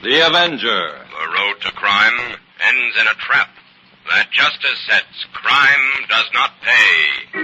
The Avenger. The road to crime ends in a trap. That justice sets, crime does not pay.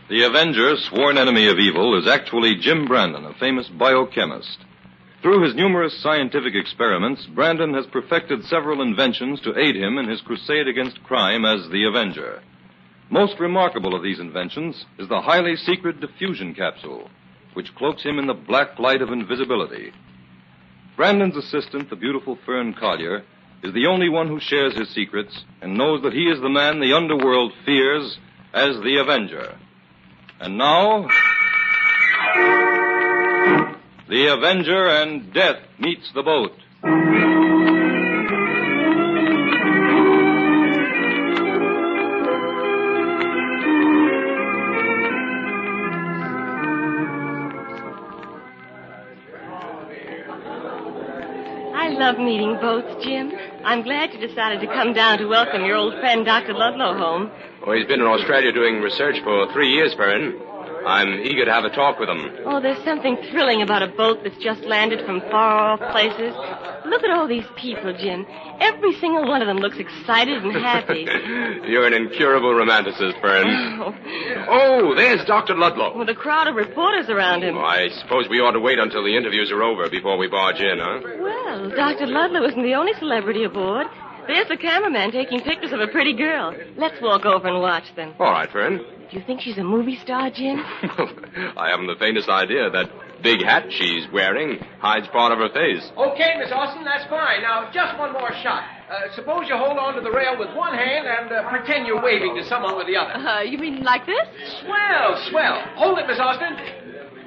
The Avenger, sworn enemy of evil, is actually Jim Brandon, a famous biochemist. Through his numerous scientific experiments, Brandon has perfected several inventions to aid him in his crusade against crime as the Avenger. Most remarkable of these inventions is the highly secret diffusion capsule, which cloaks him in the black light of invisibility. Brandon's assistant, the beautiful Fern Collier, is the only one who shares his secrets and knows that he is the man the underworld fears as the Avenger. And now, the Avenger and Death meets the boat. I love meeting boats, Jim. I'm glad you decided to come down to welcome your old friend, Dr. Ludlow, home. Oh, he's been in Australia doing research for 3 years, Fern. I'm eager to have a talk with him. Oh, there's something thrilling about a boat that's just landed from far-off places. Look at all these people, Jim. Every single one of them looks excited and happy. You're an incurable romanticist, Fern. Oh, there's Dr. Ludlow. With a crowd of reporters around him. Oh, I suppose we ought to wait until the interviews are over before we barge in, huh? Well, Dr. Ludlow isn't the only celebrity aboard. There's the cameraman taking pictures of a pretty girl. Let's walk over and watch them. All right, Fern. Do you think she's a movie star, Jim? I haven't the faintest idea. That big hat she's wearing hides part of her face. Okay, Miss Austin, that's fine. Now, just one more shot. Suppose you hold on to the rail with one hand and pretend you're waving to someone with the other. You mean like this? Swell. Hold it, Miss Austin.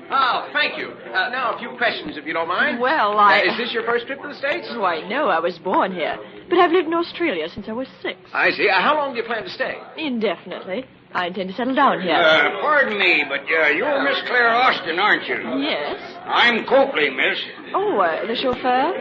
Oh, thank you. Now, a few questions, if you don't mind. Well, Is this your first trip to the States? Why, no, I was born here. But I've lived in Australia since I was 6. I see. How long do you plan to stay? Indefinitely. I intend to settle down here. Pardon me, but you're Miss Claire Austin, aren't you? Yes. I'm Copley, miss. Oh, the chauffeur?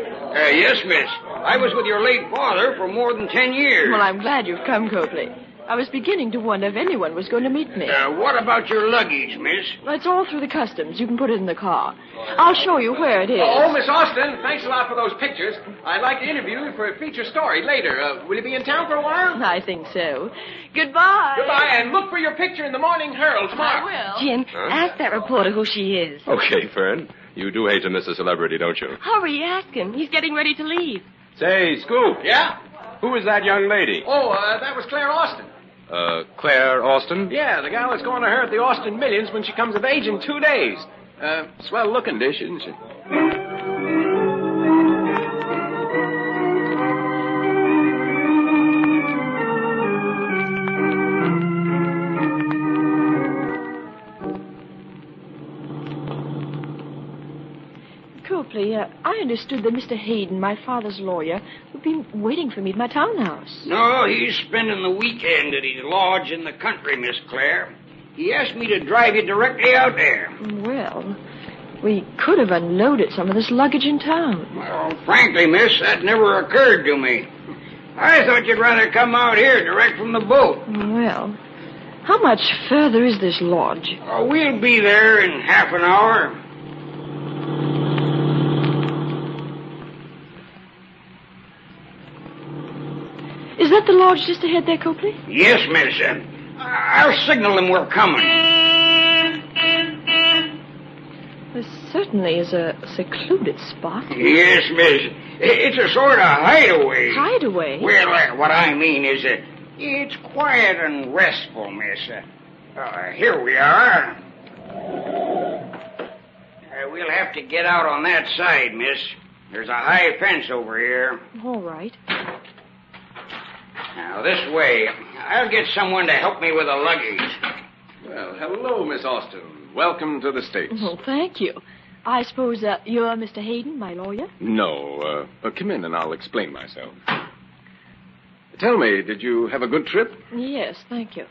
Yes, miss. I was with your late father for more than 10 years. Well, I'm glad you've come, Copley. I was beginning to wonder if anyone was going to meet me. What about your luggage, miss? Well, it's all through the customs. You can put it in the car. I'll show you where it is. Oh, Miss Austin, thanks a lot for those pictures. I'd like to interview you for a feature story later. Will you be in town for a while? I think so. Goodbye. Goodbye, and look for your picture in the Morning Herald tomorrow. I will. Jim, ask that reporter who she is. Okay, Fern. You do hate to miss a celebrity, don't you? Hurry, ask him. He's getting ready to leave. Say, Scoop. Yeah? Who is that young lady? Oh, that was Claire Austin. Claire Austin? Yeah, the gal that's going to hurt the Austin Millions when she comes of age in 2 days. Swell-looking dish, isn't she? Copley, I understood that Mr. Hayden, my father's lawyer, would be waiting for me at my townhouse. No, he's spending the weekend at his lodge in the country, Miss Claire. He asked me to drive you directly out there. Well, we could have unloaded some of this luggage in town. Well, frankly, miss, that never occurred to me. I thought you'd rather come out here direct from the boat. Well, how much further is this lodge? Oh, we'll be there in half an hour. Is that the lodge just ahead there, Copley? Yes, miss. I'll signal them we're coming. This certainly is a secluded spot. Yes, miss. It's a sort of hideaway. Hideaway? Well, what I mean is it's quiet and restful, miss. Here we are. We'll have to get out on that side, miss. There's a high fence over here. All right. Now, this way. I'll get someone to help me with the luggage. Well, hello, Miss Austin. Welcome to the States. Oh, thank you. I suppose you're Mr. Hayden, my lawyer? No, come in and I'll explain myself. Tell me, did you have a good trip? Yes, thank you.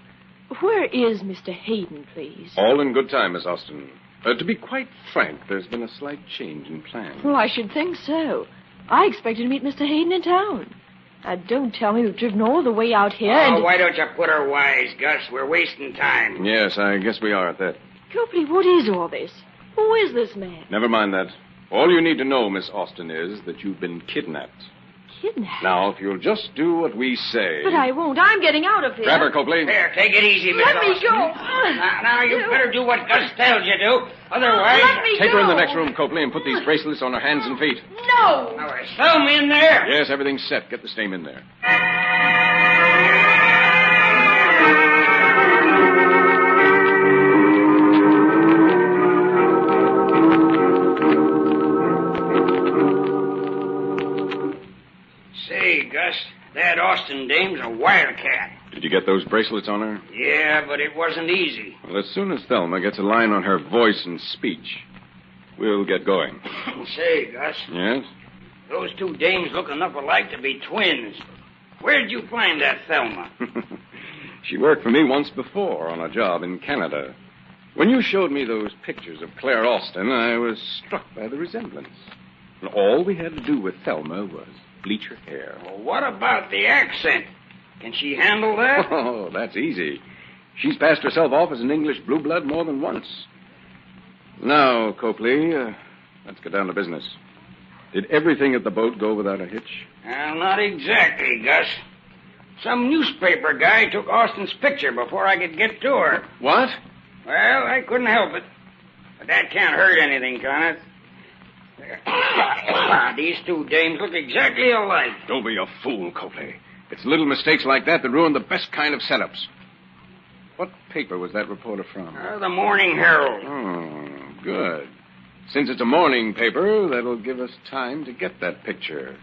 Where is Mr. Hayden, please? All in good time, Miss Austin. To be quite frank, there's been a slight change in plans. Well, I should think so. I expected to meet Mr. Hayden in town. Don't tell me we've driven all the way out here and... why don't you put her wise, Gus? We're wasting time. Yes, I guess we are at that. Copley, what is all this? Who is this man? Never mind that. All you need to know, Miss Austin, is that you've been kidnapped. Kidnapped? Now, if you'll just do what we say... But I won't. I'm getting out of here. Grab her, Copley. Here, take it easy, Miss Let me Austin. go. Now, you better do what Gus tells you to. Otherwise... Let me Take her in the go. next room, Copley, and put these bracelets on her hands and feet. No. Now, there's some in there. Yes, everything's set. Get the same in there. Say, Gus, that Austin dame's a wildcat. Did you get those bracelets on her? Yeah, but it wasn't easy. Well, as soon as Thelma gets a line on her voice and speech, we'll get going. Say, Gus, Yes? those two dames look enough alike to be twins. Where'd you find that Thelma? She worked for me once before on a job in Canada. When you showed me those pictures of Claire Austin, I was struck by the resemblance. And all we had to do with Thelma was bleach her hair. Well, what about the accent? Can she handle that? Oh, that's easy. She's passed herself off as an English blue blood more than once. Now, Copley, let's get down to business. Did everything at the boat go without a hitch? Well, not exactly, Gus. Some newspaper guy took Austin's picture before I could get to her. What? Well, I couldn't help it. But that can't hurt anything, can it? These two dames look exactly alike. Don't be a fool, Copley. It's little mistakes like that that ruin the best kind of setups. What paper was that reporter from? The Morning Herald. Oh, good. Since it's a morning paper, that'll give us time to get that picture.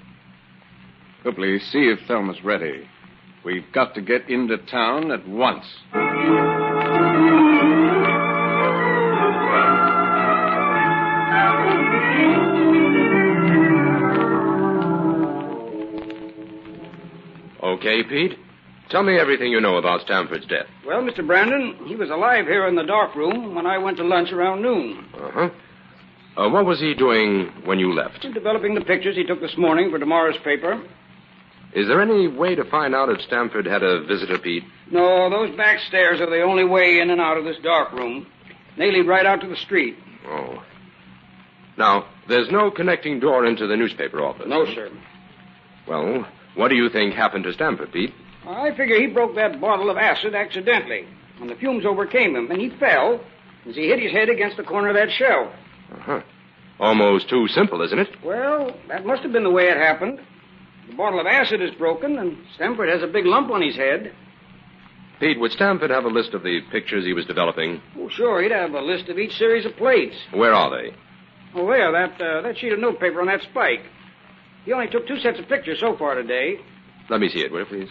Copley, see if Thelma's ready. We've got to get into town at once. Okay, Pete. Tell me everything you know about Stamford's death. Well, Mr. Brandon, he was alive here in the dark room when I went to lunch around noon. Uh-huh. What was he doing when you left? Developing the pictures he took this morning for tomorrow's paper. Is there any way to find out if Stamford had a visitor, Pete? No, those back stairs are the only way in and out of this dark room. They lead right out to the street. Oh. Now, there's no connecting door into the newspaper office. No, sir. Well, what do you think happened to Stamford, Pete? I figure he broke that bottle of acid accidentally, and the fumes overcame him, and he fell as he hit his head against the corner of that shelf. Uh-huh. Almost too simple, isn't it? Well, that must have been the way it happened. The bottle of acid is broken, and Stamford has a big lump on his head. Pete, would Stamford have a list of the pictures he was developing? Oh, sure, he'd have a list of each series of plates. Where are they? Oh, there, that sheet of notepaper on that spike. He only took 2 sets of pictures so far today. Let me see it, will you, please?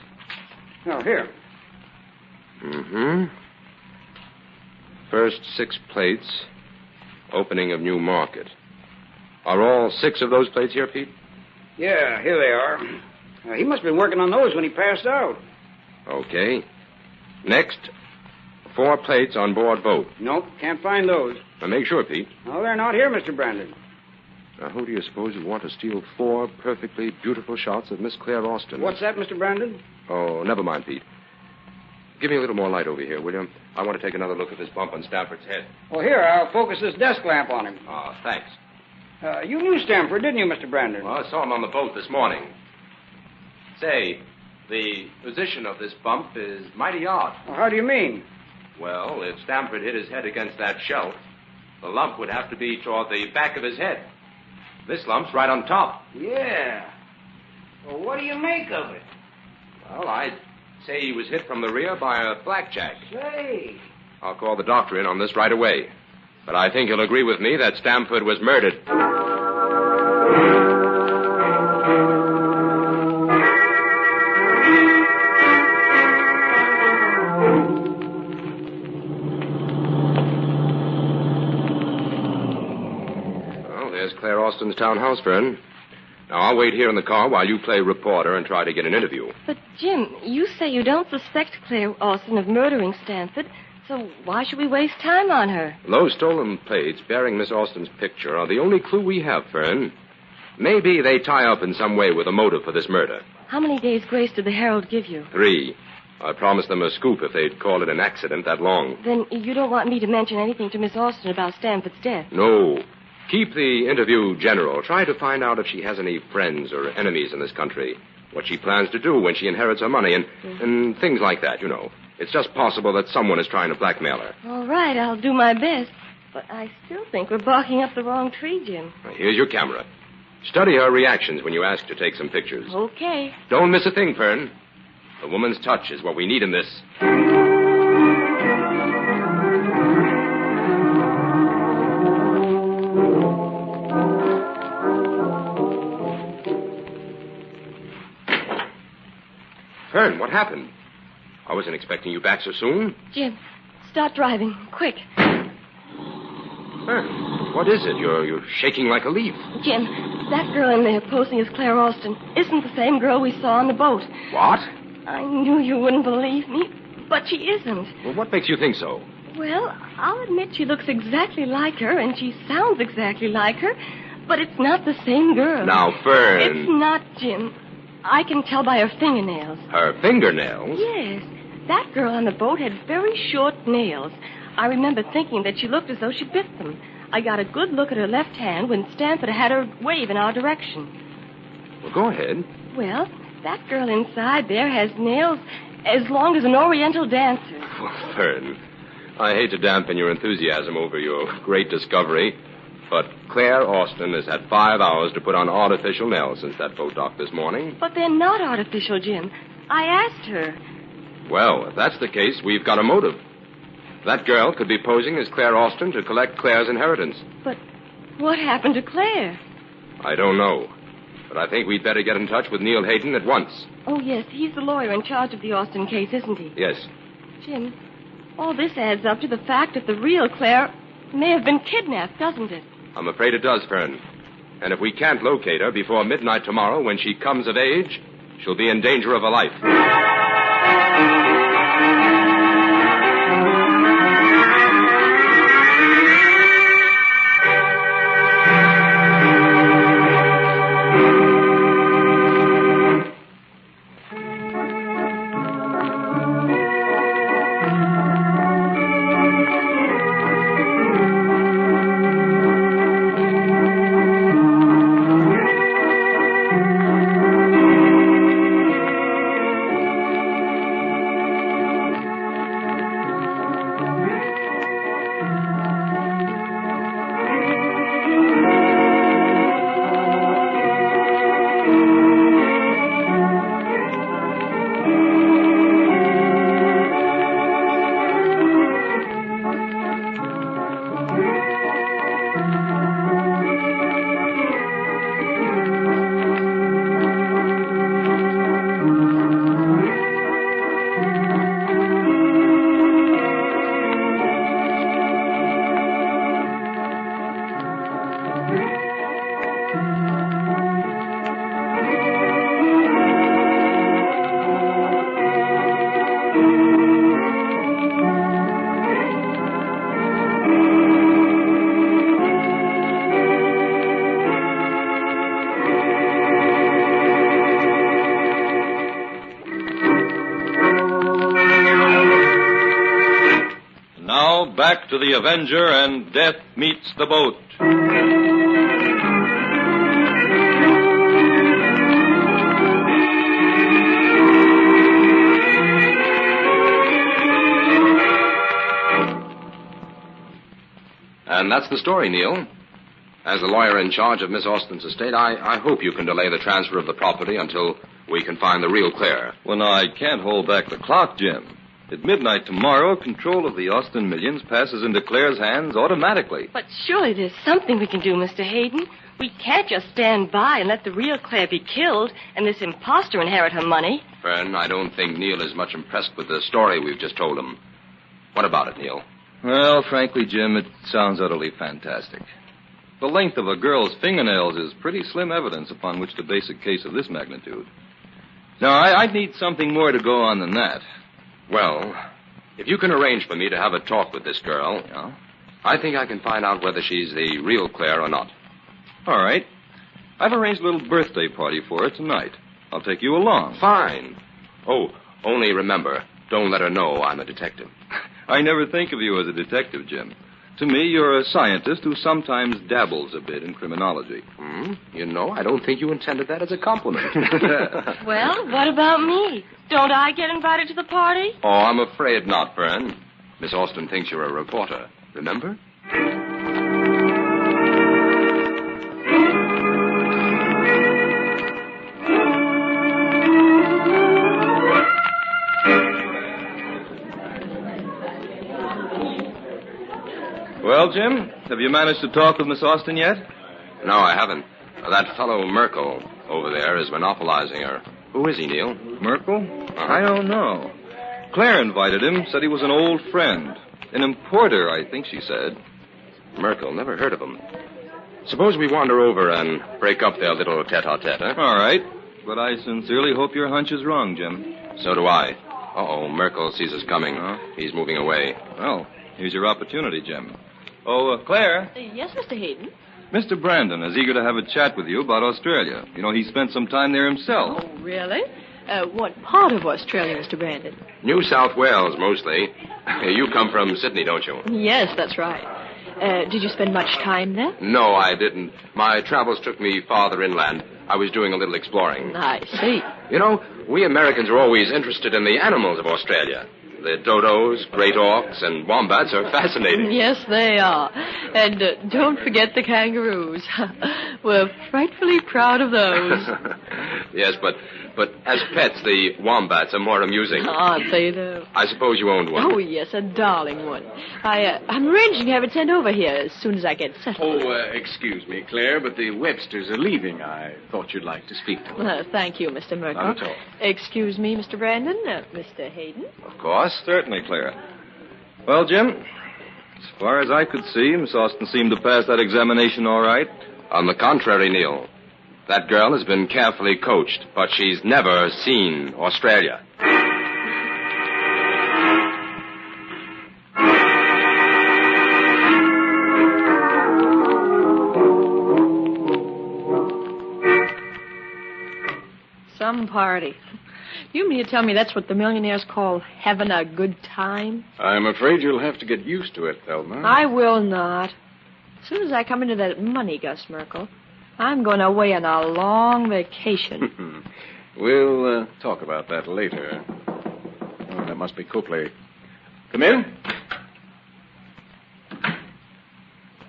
Oh, here. Mm-hmm. First 6 plates, opening of new market. Are all 6 of those plates here, Pete? Yeah, here they are. He must have been working on those when he passed out. Okay. Next, 4 plates on board boat. Nope, can't find those. Now make sure, Pete. No, they're not here, Mr. Brandon. Now, who do you suppose would want to steal 4 perfectly beautiful shots of Miss Claire Austin? What's that, Mr. Brandon? Oh, never mind, Pete. Give me a little more light over here, will you? I want to take another look at this bump on Stanford's head. Well, here, I'll focus this desk lamp on him. Oh, thanks. You knew Stanford, didn't you, Mr. Brandon? Well, I saw him on the boat this morning. Say, the position of this bump is mighty odd. Well, how do you mean? Well, if Stanford hit his head against that shelf, the lump would have to be toward the back of his head. This lump's right on top. Yeah. Well, what do you make of it? Well, I'd say he was hit from the rear by a blackjack. Say. I'll call the doctor in on this right away. But I think he'll agree with me that Stanford was murdered. Well, there's Claire Austin's townhouse, Fern. Now, I'll wait here in the car while you play reporter and try to get an interview. But, Jim, you say you don't suspect Claire Austin of murdering Stanford, so why should we waste time on her? Those stolen plates bearing Miss Austin's picture are the only clue we have, Fern. Maybe they tie up in some way with a motive for this murder. How many days' grace did the Herald give you? 3. I promised them a scoop if they'd call it an accident that long. Then you don't want me to mention anything to Miss Austin about Stanford's death? No. Keep the interview general. Try to find out if she has any friends or enemies in this country. What she plans to do when she inherits her money and things like that, you know. It's just possible that someone is trying to blackmail her. All right, I'll do my best. But I still think we're barking up the wrong tree, Jim. Now, here's your camera. Study her reactions when you ask to take some pictures. Okay. Don't miss a thing, Fern. The woman's touch is what we need in this. Fern, what happened? I wasn't expecting you back so soon. Jim, start driving. Quick. Fern, what is it? You're shaking like a leaf. Jim, that girl in there posing as Claire Austin isn't the same girl we saw on the boat. What? I knew you wouldn't believe me, but she isn't. Well, what makes you think so? Well, I'll admit she looks exactly like her, and she sounds exactly like her, but it's not the same girl. Now, Fern. It's not, Jim. I can tell by her fingernails. Her fingernails? Yes. That girl on the boat had very short nails. I remember thinking that she looked as though she bit them. I got a good look at her left hand when Stanford had her wave in our direction. Well, go ahead. Well, that girl inside there has nails as long as an Oriental dancer's. Oh, Fern, I hate to dampen your enthusiasm over your great discovery, but Claire Austin has had 5 hours to put on artificial nails since that boat docked this morning. But they're not artificial, Jim. I asked her. Well, if that's the case, we've got a motive. That girl could be posing as Claire Austin to collect Claire's inheritance. But what happened to Claire? I don't know. But I think we'd better get in touch with Neil Hayden at once. Oh, yes, he's the lawyer in charge of the Austin case, isn't he? Yes. Jim, all this adds up to the fact that the real Claire may have been kidnapped, doesn't it? I'm afraid it does, Fern. And if we can't locate her before midnight tomorrow when she comes of age, she'll be in danger of her life. Avenger and Death Meets the Boat. And that's the story, Neil. As the lawyer in charge of Miss Austin's estate, I hope you can delay the transfer of the property until we can find the real Claire. Well, now, I can't hold back the clock, Jim. At midnight tomorrow, control of the Austin millions passes into Claire's hands automatically. But surely there's something we can do, Mr. Hayden. We can't just stand by and let the real Claire be killed and this imposter inherit her money. Fern, I don't think Neil is much impressed with the story we've just told him. What about it, Neil? Well, frankly, Jim, it sounds utterly fantastic. The length of a girl's fingernails is pretty slim evidence upon which to base a case of this magnitude. Now, I'd need something more to go on than that. Well, if you can arrange for me to have a talk with this girl, Yeah? I think I can find out whether she's the real Claire or not. All right. I've arranged a little birthday party for her tonight. I'll take you along. Fine. Oh, only remember, don't let her know I'm a detective. I never think of you as a detective, Jim. To me, you're a scientist who sometimes dabbles a bit in criminology. You know, I don't think you intended that as a compliment. Well, what about me? Don't I get invited to the party? Oh, I'm afraid not, Fern. Miss Austin thinks you're a reporter. Remember? Well, Jim, have you managed to talk with Miss Austin yet? No, I haven't. That fellow Merkel over there is monopolizing her. Who is he, Neil? Merkel? I don't know. Claire invited him, said he was an old friend. An importer, I think she said. Merkel, never heard of him. Suppose we wander over and break up their little tete-a-tete, huh? All right. But I sincerely hope your hunch is wrong, Jim. So do I. Uh-oh, Merkel sees us coming. Huh? He's moving away. Well, here's your opportunity, Jim. Oh, Claire, Yes, Mr. Hayden? Mr. Brandon is eager to have a chat with you about Australia. You know, he spent some time there himself. Oh, really? What part of Australia, Mr. Brandon? New South Wales, mostly. You come from Sydney, don't you? Yes, that's right. Did you spend much time there? No, I didn't. My travels took me farther inland. I was doing a little exploring. I see. You know, we Americans are always interested in the animals of Australia. The dodos, great auks, and wombats are fascinating. Yes, they are. And don't forget the kangaroos. We're frightfully proud of those. Yes, but as pets, the wombats are more amusing. Aren't they, though? I suppose you owned one. Oh, yes, a darling one. I'm arranging to have it sent over here as soon as I get settled. Excuse me, Claire, but the Websters are leaving. I thought you'd like to speak to them. Thank you, Mr. Merkel. Not at all. Excuse me, Mr. Brandon. Mr. Hayden. Of course. Certainly, Claire. Well, Jim, as far as I could see, Miss Austin seemed to pass that examination all right. On the contrary, Neil. That girl has been carefully coached, but she's never seen Australia. Some party. You mean to tell me that's what the millionaires call having a good time? I'm afraid you'll have to get used to it, Thelma. I will not. As soon as I come into that money, Gus Merkel, I'm going away on a long vacation. We'll talk about that later. Oh, that must be Copley. Come in.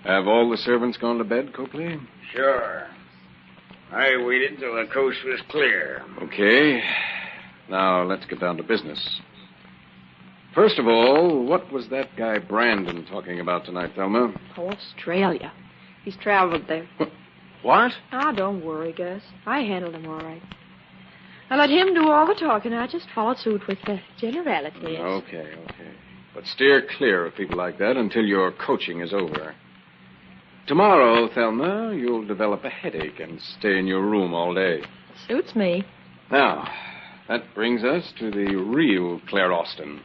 Have all the servants gone to bed, Copley? Sure. I waited till the coast was clear. Okay. Now, let's get down to business. First of all, what was that guy Brandon talking about tonight, Thelma? Australia. He's traveled there. What? Ah, don't worry, Gus. I handled him all right. I let him do all the talking. I just followed suit with the generalities. Okay. But steer clear of people like that until your coaching is over. Tomorrow, Thelma, you'll develop a headache and stay in your room all day. Suits me. Now, that brings us to the real Claire Austin.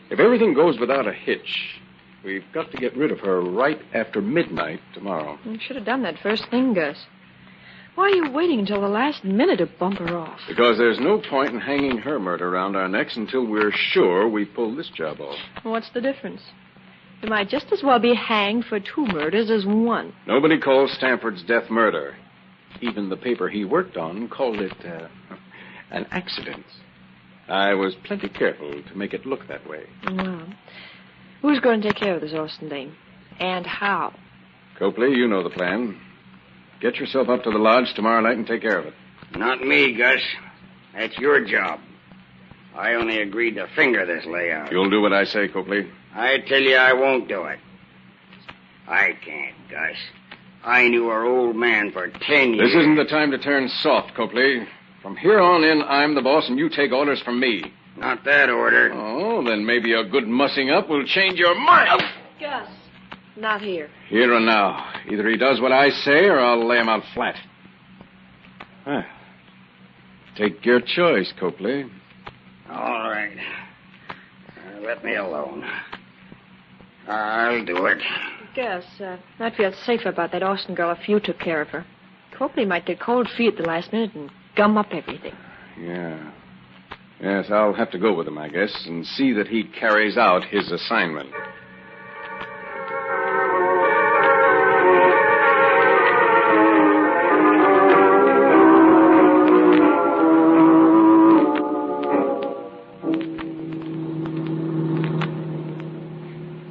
If everything goes without a hitch, we've got to get rid of her right after midnight tomorrow. You should have done that first thing, Gus. Why are you waiting until the last minute to bump her off? Because there's no point in hanging her murder around our necks until we're sure we pull this job off. What's the difference? He might just as well be hanged for 2 murders as 1. Nobody calls Stanford's death murder. Even the paper he worked on called it an accident. I was plenty careful to make it look that way. Well, who's going to take care of this Austin dame? And how? Copley, you know the plan. Get yourself up to the lodge tomorrow night and take care of it. Not me, Gus. That's your job. I only agreed to finger this layout. You'll do what I say, Copley. I tell you I won't do it. I can't, Gus. I knew our old man for 10 years. This isn't the time to turn soft, Copley. From here on in, I'm the boss, and you take orders from me. Not that order. Oh, then maybe a good mussing up will change your mind. Oh. Gus, not here. Here and now. Either he does what I say, or I'll lay him out flat. Take your choice, Copley. All right. Let me alone. I'll do it. Gus, I'd feel safer about that Austin girl if you took care of her. Copley might get cold feet at the last minute and gum up everything. Yeah. Yes, I'll have to go with him, I guess, and see that he carries out his assignment.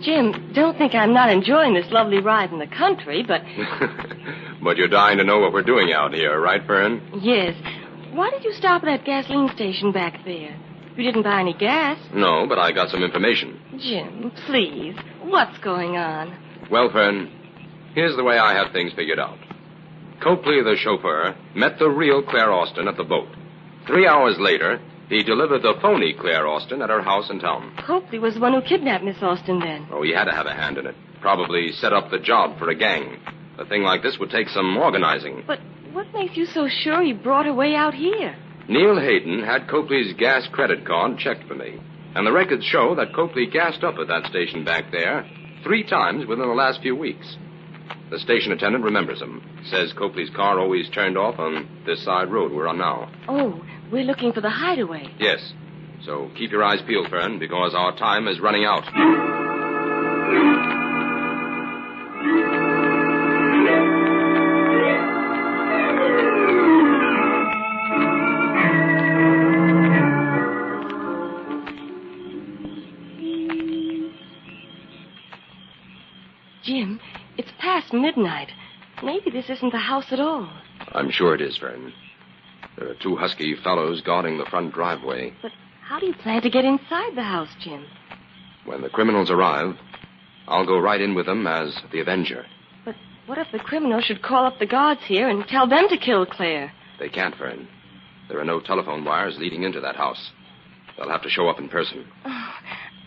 Jim, don't think I'm not enjoying this lovely ride in the country, but... But you're dying to know what we're doing out here, right, Fern? Yes. Why did you stop at that gasoline station back there? You didn't buy any gas. No, but I got some information. Jim, please. What's going on? Well, Fern, here's the way I have things figured out. Copley, the chauffeur, met the real Claire Austin at the boat. 3 hours later, he delivered the phony Claire Austin at her house in town. Copley was the one who kidnapped Miss Austin then. Oh, he had to have a hand in it. Probably set up the job for a gang. A thing like this would take some organizing. But what makes you so sure he brought her way out here? Neil Hayden had Copley's gas credit card checked for me. And the records show that Copley gassed up at that station back there 3 times within the last few weeks. The station attendant remembers him. Says Copley's car always turned off on this side road we're on now. Oh, we're looking for the hideaway. Yes. So keep your eyes peeled, Fern, because our time is running out. Jim, it's past midnight. Maybe this isn't the house at all. I'm sure it is, Fern. There are 2 husky fellows guarding the front driveway. But how do you plan to get inside the house, Jim? When the criminals arrive, I'll go right in with them as the avenger. But what if the criminals should call up the guards here and tell them to kill Claire? They can't, Fern. There are no telephone wires leading into that house. They'll have to show up in person. Oh,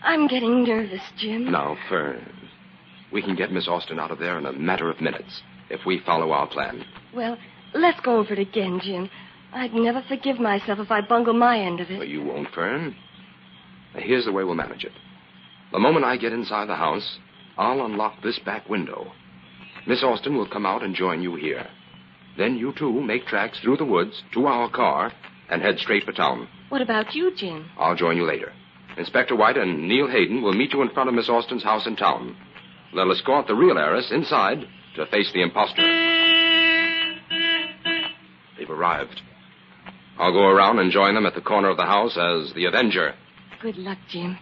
I'm getting nervous, Jim. Now, Fern, we can get Miss Austin out of there in a matter of minutes if we follow our plan. Well, let's go over it again, Jim. I'd never forgive myself if I bungle my end of it. Well, you won't, Fern. Now, here's the way we'll manage it. The moment I get inside the house, I'll unlock this back window. Miss Austin will come out and join you here. Then you two make tracks through the woods to our car and head straight for town. What about you, Jim? I'll join you later. Inspector White and Neil Hayden will meet you in front of Miss Austin's house in town. They'll escort the real heiress inside to face the imposter. They've arrived. I'll go around and join them at the corner of the house as the avenger. Good luck, Jim.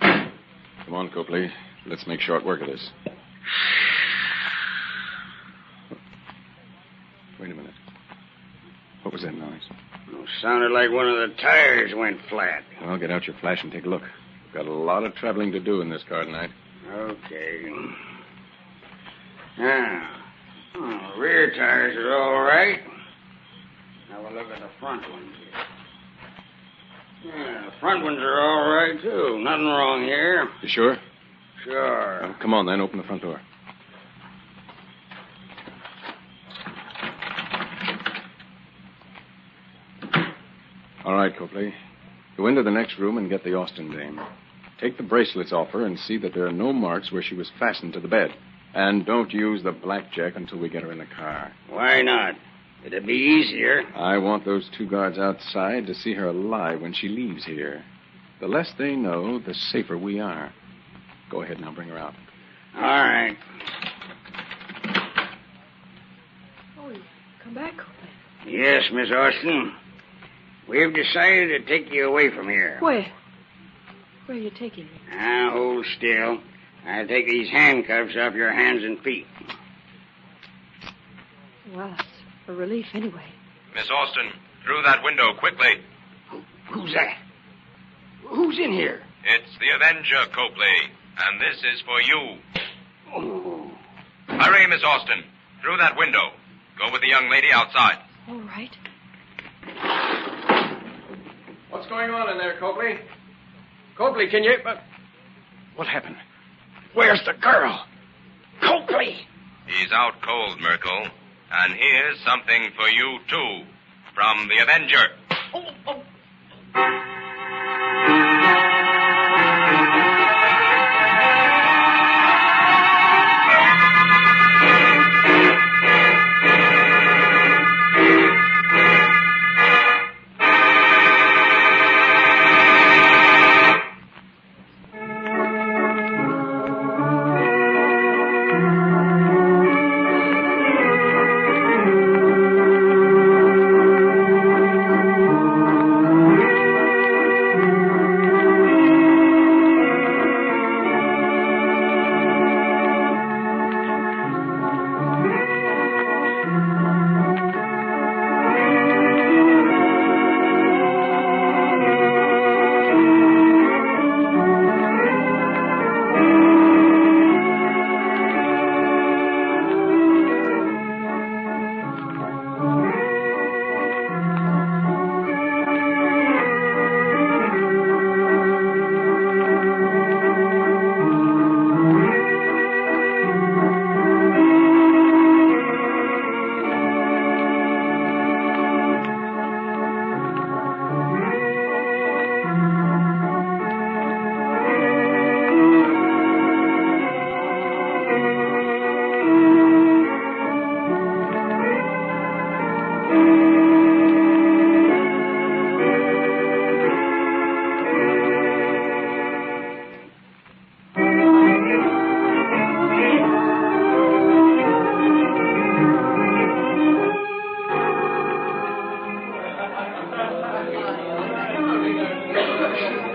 Come on, Copley. Let's make short work of this. Wait a minute. What was that noise? Well, sounded like one of the tires went flat. Well, get out your flash and take a look. We've got a lot of traveling to do in this car tonight. Okay. Now, the rear tires are all right. Now we'll look at the front ones here. Yeah, the front ones are all right, too. Nothing wrong here. You sure? Sure. Well, come on, then. Open the front door. All right, Copley. Go into the next room and get the Austin dame. Take the bracelets off her and see that there are no marks where she was fastened to the bed. And don't use the blackjack until we get her in the car. Why not? It'd be easier. I want those 2 guards outside to see her alive when she leaves here. The less they know, the safer we are. Go ahead now, bring her out. All right. Oh, you come back, Copley. Yes, Miss Austin. We've decided to take you away from here. Where? Where are you taking me? Now, hold still. I'll take these handcuffs off your hands and feet. Well, it's a relief anyway. Miss Austin, through that window, quickly. Who's that? Who's in here? It's the Avenger, Copley, and this is for you. Oh. Hurry, Miss Austin. Through that window. Go with the young lady outside. All right. What's going on in there, Copley? Copley, can you... What happened? Where's the girl? Copley! He's out cold, Merkel. And here's something for you, too. From the Avenger.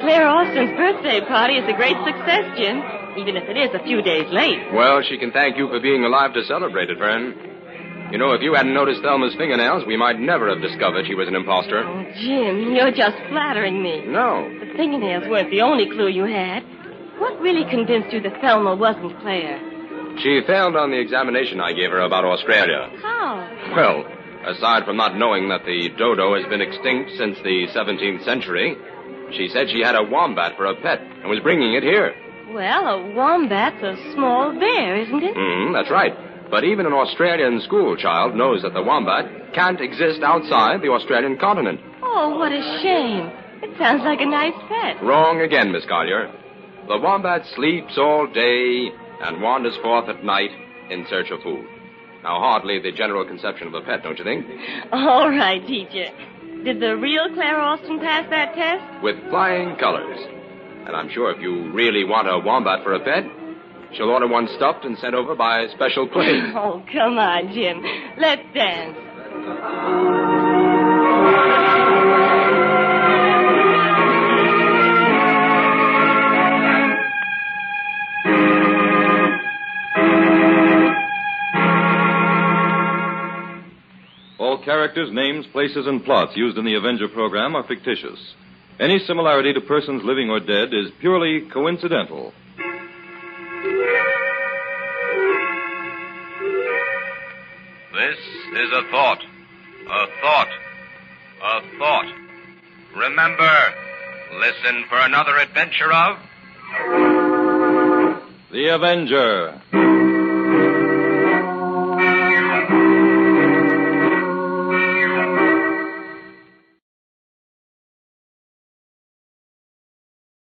Claire Austin's birthday party is a great success, Jim, even if it is a few days late. Well, she can thank you for being alive to celebrate it, friend. You know, if you hadn't noticed Thelma's fingernails, we might never have discovered she was an imposter. Oh, Jim, you're just flattering me. No. The fingernails weren't the only clue you had. What really convinced you that Thelma wasn't Claire? She failed on the examination I gave her about Australia. How? Well, aside from not knowing that the dodo has been extinct since the 17th century, she said she had a wombat for a pet and was bringing it here. Well, a wombat's a small bear, isn't it? That's right. But even an Australian school child knows that the wombat can't exist outside the Australian continent. Oh, what a shame. It sounds like a nice pet. Wrong again, Miss Collier. The wombat sleeps all day and wanders forth at night in search of food. Now, hardly the general conception of a pet, don't you think? All right, teacher. Did the real Claire Austin pass that test? With flying colors. And I'm sure if you really want a wombat for a pet, she'll order one stuffed and sent over by special plane. Oh, come on, Jim. Let's dance. All characters, names, places, and plots used in the Avenger program are fictitious. Any similarity to persons living or dead is purely coincidental. This is a thought. A thought. A thought. Remember, listen for another adventure of... The Avenger.